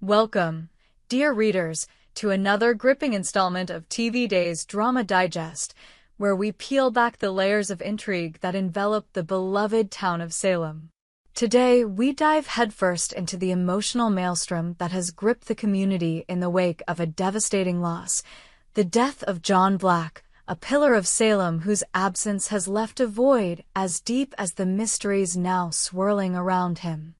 Welcome, dear readers, to another gripping installment of TV Day's Drama Digest, where we peel back the layers of intrigue that envelop the beloved town of Salem. Today, we dive headfirst into the emotional maelstrom that has gripped the community in the wake of a devastating loss, the death of John Black, a pillar of Salem whose absence has left a void as deep as the mysteries now swirling around him.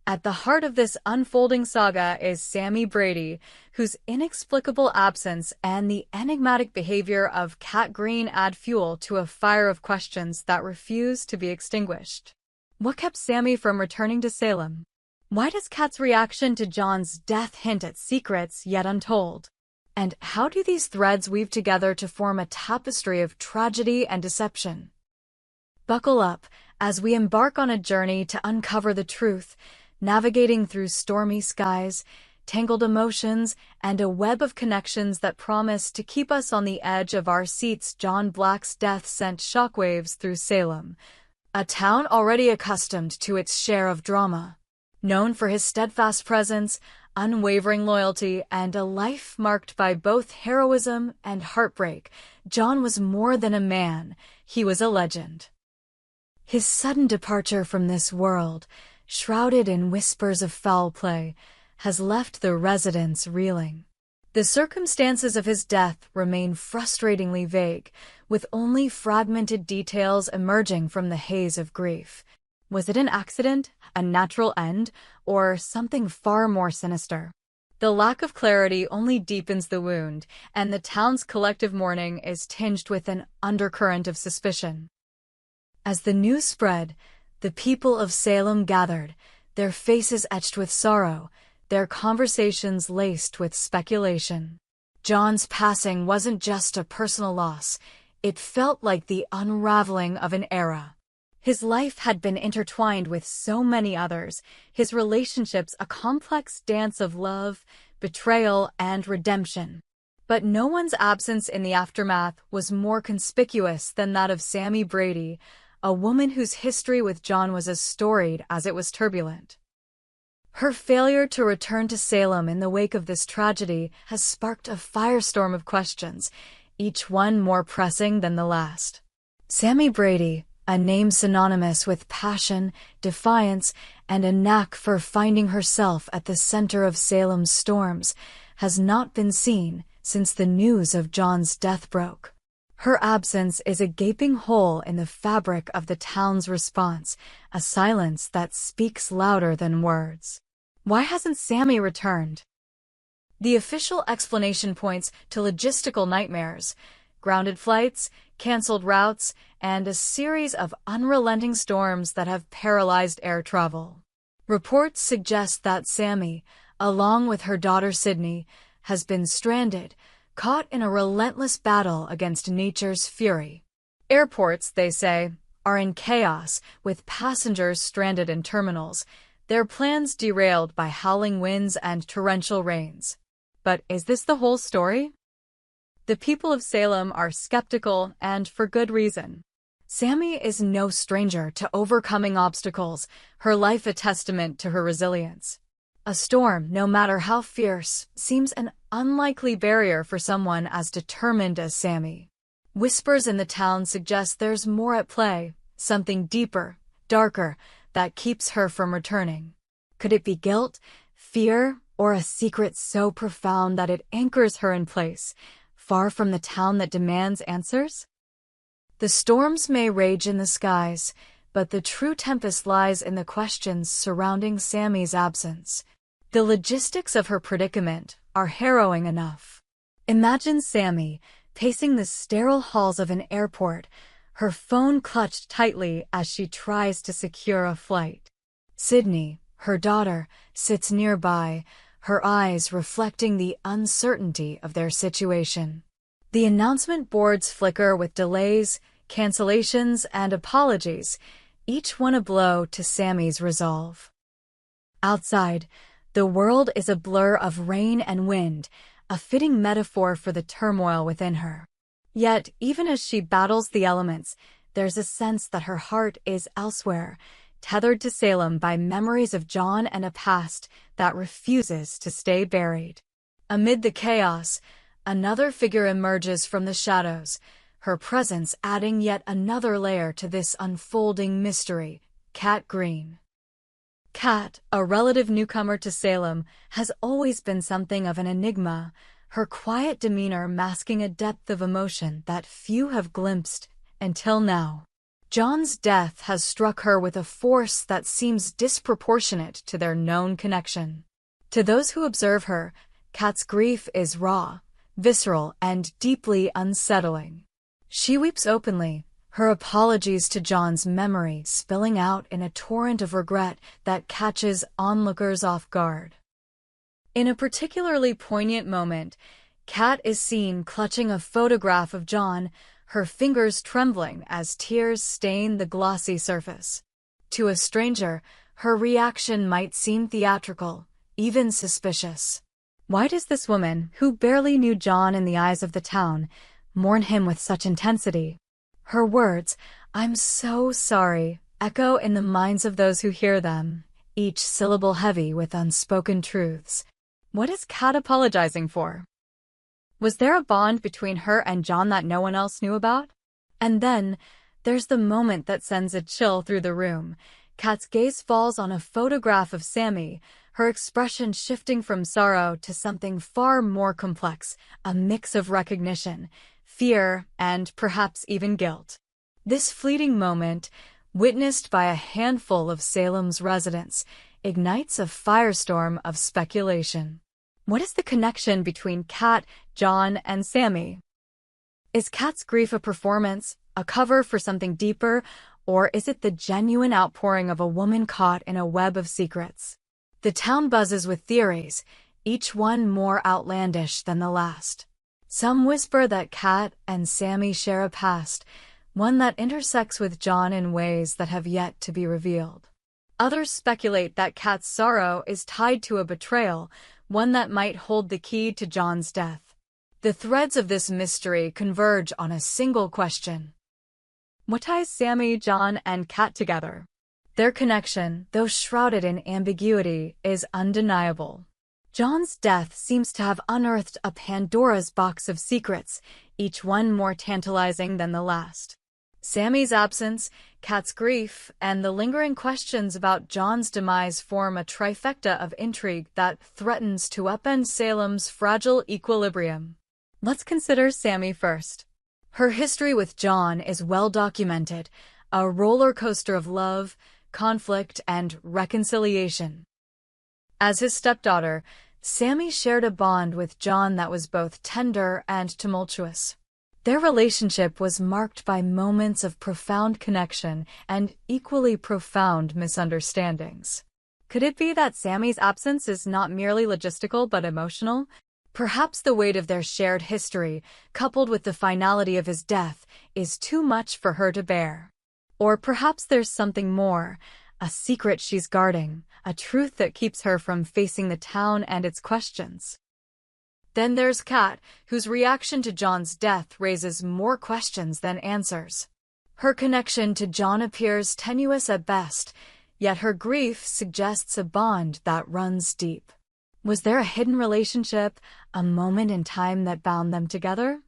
At the heart of this unfolding saga is Sami Brady, whose inexplicable absence and the enigmatic behavior of Cat Green add fuel to a fire of questions that refuse to be extinguished. What kept Sami from returning to Salem? Why does Cat's reaction to John's death hint at secrets yet untold? And how do these threads weave together to form a tapestry of tragedy and deception? Buckle up as we embark on a journey to uncover the truth, navigating through stormy skies, tangled emotions, and a web of connections that promise to keep us on the edge of our seats. John Black's death sent shockwaves through Salem, a town already accustomed to its share of drama. Known for his steadfast presence, unwavering loyalty, and a life marked by both heroism and heartbreak, John was more than a man, he was a legend. His sudden departure from this world, shrouded in whispers of foul play, has left the residents reeling. The circumstances of his death remain frustratingly vague, with only fragmented details emerging from the haze of grief. Was it an accident, a natural end, or something far more sinister? The lack of clarity only deepens the wound, and the town's collective mourning is tinged with an undercurrent of suspicion. As the news spread, the people of Salem gathered, their faces etched with sorrow, their conversations laced with speculation. John's passing wasn't just a personal loss, it felt like the unraveling of an era. His life had been intertwined with so many others, his relationships a complex dance of love, betrayal, and redemption. But no one's absence in the aftermath was more conspicuous than that of Sami Brady, a woman whose history with John was as storied as it was turbulent. Her failure to return to Salem in the wake of this tragedy has sparked a firestorm of questions, each one more pressing than the last. Sami Brady, a name synonymous with passion, defiance, and a knack for finding herself at the center of Salem's storms, has not been seen since the news of John's death broke. Her absence is a gaping hole in the fabric of the town's response, a silence that speaks louder than words. Why hasn't Sami returned? The official explanation points to logistical nightmares, grounded flights, canceled routes, and a series of unrelenting storms that have paralyzed air travel. Reports suggest that Sami, along with her daughter Sydney, has been stranded, caught in a relentless battle against nature's fury. Airports, they say, are in chaos, with passengers stranded in terminals, their plans derailed by howling winds and torrential rains. But is this the whole story? The people of Salem are skeptical, and for good reason. Sami is no stranger to overcoming obstacles, her life a testament to her resilience. A storm, no matter how fierce, seems an unlikely barrier for someone as determined as Sami. Whispers in the town suggest there's more at play, something deeper, darker, that keeps her from returning. Could it be guilt, fear, or a secret so profound that it anchors her in place, far from the town that demands answers? The storms may rage in the skies, but the true tempest lies in the questions surrounding Sami's absence. The logistics of her predicament are harrowing enough. Imagine Sami pacing the sterile halls of an airport, her phone clutched tightly as she tries to secure a flight. Sydney, her daughter, sits nearby, her eyes reflecting the uncertainty of their situation. The announcement boards flicker with delays, cancellations, and apologies, each one a blow to Sami's resolve. Outside, the world is a blur of rain and wind, a fitting metaphor for the turmoil within her. Yet, even as she battles the elements, there's a sense that her heart is elsewhere, tethered to Salem by memories of John and a past that refuses to stay buried. Amid the chaos, another figure emerges from the shadows, her presence adding yet another layer to this unfolding mystery: Kat Green. Kat, a relative newcomer to Salem, has always been something of an enigma, her quiet demeanor masking a depth of emotion that few have glimpsed until now. John's death has struck her with a force that seems disproportionate to their known connection. To those who observe her, Kat's grief is raw, visceral, and deeply unsettling. She weeps openly, her apologies to John's memory spilling out in a torrent of regret that catches onlookers off guard. In a particularly poignant moment, Kat is seen clutching a photograph of John, her fingers trembling as tears stain the glossy surface. To a stranger, her reaction might seem theatrical, even suspicious. Why does this woman, who barely knew John in the eyes of the town, mourn him with such intensity? Her words, "I'm so sorry," echo in the minds of those who hear them, each syllable heavy with unspoken truths. What is Kat apologizing for? Was there a bond between her and John that no one else knew about? And then, there's the moment that sends a chill through the room. Kat's gaze falls on a photograph of Sami, her expression shifting from sorrow to something far more complex, a mix of recognition, fear, and perhaps even guilt. This fleeting moment, witnessed by a handful of Salem's residents, ignites a firestorm of speculation. What is the connection between Kat, John, and Sami? Is Kat's grief a performance, a cover for something deeper, or is it the genuine outpouring of a woman caught in a web of secrets? The town buzzes with theories, each one more outlandish than the last. Some whisper that Kat and Sami share a past, one that intersects with John in ways that have yet to be revealed. Others speculate that Kat's sorrow is tied to a betrayal, one that might hold the key to John's death. The threads of this mystery converge on a single question. What ties Sami, John, and Kat together? Their connection, though shrouded in ambiguity, is undeniable. John's death seems to have unearthed a Pandora's box of secrets, each one more tantalizing than the last. Sami's absence, Kat's grief, and the lingering questions about John's demise form a trifecta of intrigue that threatens to upend Salem's fragile equilibrium. Let's consider Sami first. Her history with John is well documented, a roller coaster of love, conflict, and reconciliation. As his stepdaughter, Sami shared a bond with John that was both tender and tumultuous. Their relationship was marked by moments of profound connection and equally profound misunderstandings. Could it be that Sami's absence is not merely logistical but emotional? Perhaps the weight of their shared history, coupled with the finality of his death, is too much for her to bear. Or perhaps there's something more, a secret she's guarding, a truth that keeps her from facing the town and its questions. Then there's Kat, whose reaction to John's death raises more questions than answers. Her connection to John appears tenuous at best, yet her grief suggests a bond that runs deep. Was there a hidden relationship, a moment in time that bound them together?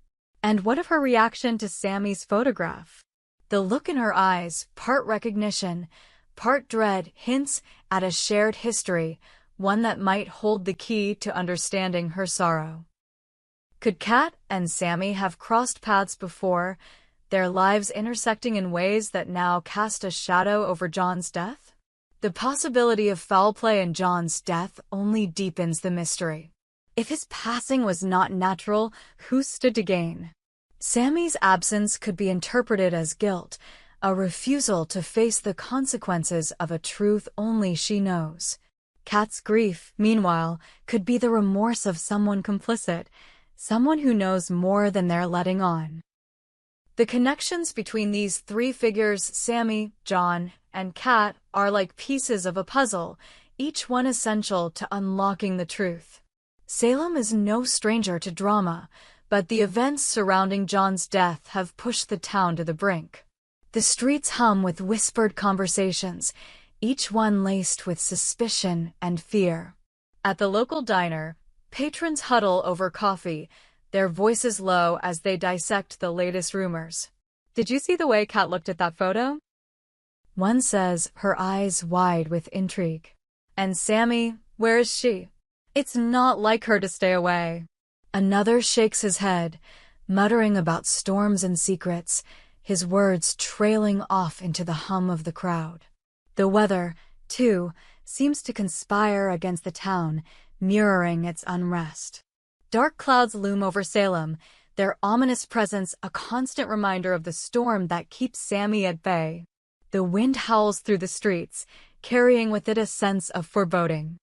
And what of her reaction to Sami's photograph? The look in her eyes, part recognition, part dread, hints at a shared history, one that might hold the key to understanding her sorrow. Could Kat and Sami have crossed paths before, their lives intersecting in ways that now cast a shadow over John's death? The possibility of foul play in John's death only deepens the mystery. If his passing was not natural, who stood to gain? Sami's absence could be interpreted as guilt, a refusal to face the consequences of a truth only she knows. Kat's grief, meanwhile, could be the remorse of someone complicit, someone who knows more than they're letting on. The connections between these three figures, Sami, John, and Kat, are like pieces of a puzzle, each one essential to unlocking the truth. Salem is no stranger to drama, but the events surrounding John's death have pushed the town to the brink. The streets hum with whispered conversations, each one laced with suspicion and fear. At the local diner, patrons huddle over coffee, their voices low as they dissect the latest rumors. Did you see the way Kat looked at that photo? One says, her eyes wide with intrigue. And Sami, where is she? It's not like her to stay away. Another shakes his head, muttering about storms and secrets, his words trailing off into the hum of the crowd. The weather, too, seems to conspire against the town, mirroring its unrest. Dark clouds loom over Salem, their ominous presence a constant reminder of the storm that keeps Sami at bay. The wind howls through the streets, carrying with it a sense of foreboding.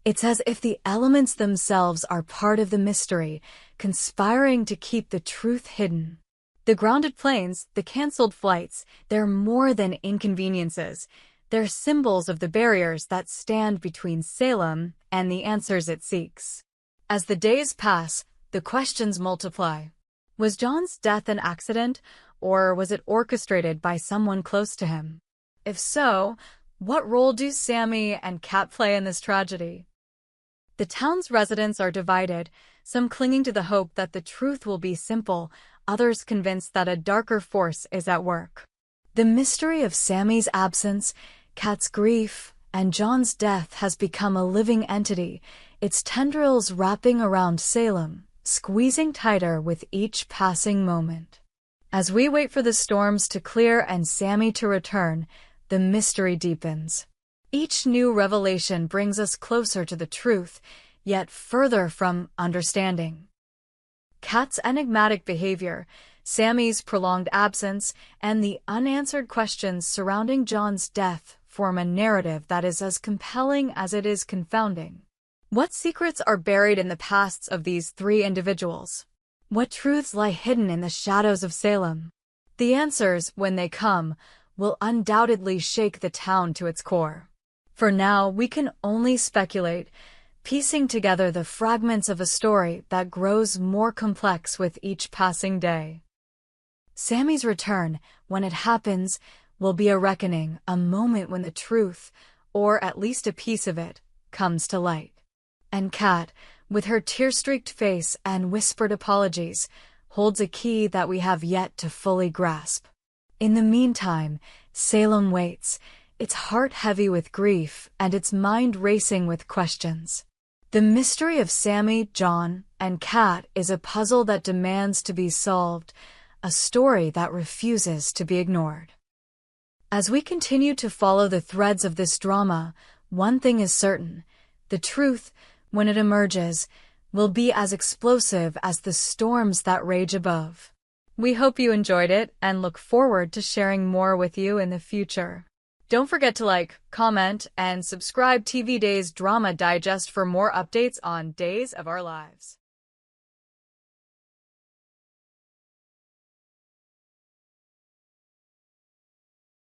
It's as if the elements themselves are part of the mystery, conspiring to keep the truth hidden. The grounded planes, the cancelled flights, they're more than inconveniences. They're symbols of the barriers that stand between Salem and the answers it seeks. As the days pass, the questions multiply. Was John's death an accident, or was it orchestrated by someone close to him? If so, what role do Sami and Kat play in this tragedy? The town's residents are divided, some clinging to the hope that the truth will be simple, others convinced that a darker force is at work. The mystery of Sami's absence, Kat's grief, and John's death has become a living entity, its tendrils wrapping around Salem, squeezing tighter with each passing moment. As we wait for the storms to clear and Sami to return, the mystery deepens. Each new revelation brings us closer to the truth, yet further from understanding. Kat's enigmatic behavior, Sami's prolonged absence, and the unanswered questions surrounding John's death form a narrative that is as compelling as it is confounding. What secrets are buried in the pasts of these three individuals? What truths lie hidden in the shadows of Salem? The answers, when they come, will undoubtedly shake the town to its core. For now, we can only speculate, piecing together the fragments of a story that grows more complex with each passing day. Sami's return, when it happens, will be a reckoning, a moment when the truth, or at least a piece of it, comes to light. And Kat, with her tear-streaked face and whispered apologies, holds a key that we have yet to fully grasp. In the meantime, Salem waits, its heart heavy with grief and its mind racing with questions. The mystery of Sami, John, and Kat is a puzzle that demands to be solved, a story that refuses to be ignored. As we continue to follow the threads of this drama, one thing is certain: the truth, when it emerges, will be as explosive as the storms that rage above. We hope you enjoyed it and look forward to sharing more with you in the future. Don't forget to like, comment, and subscribe TV Days Drama Digest for more updates on Days of Our Lives.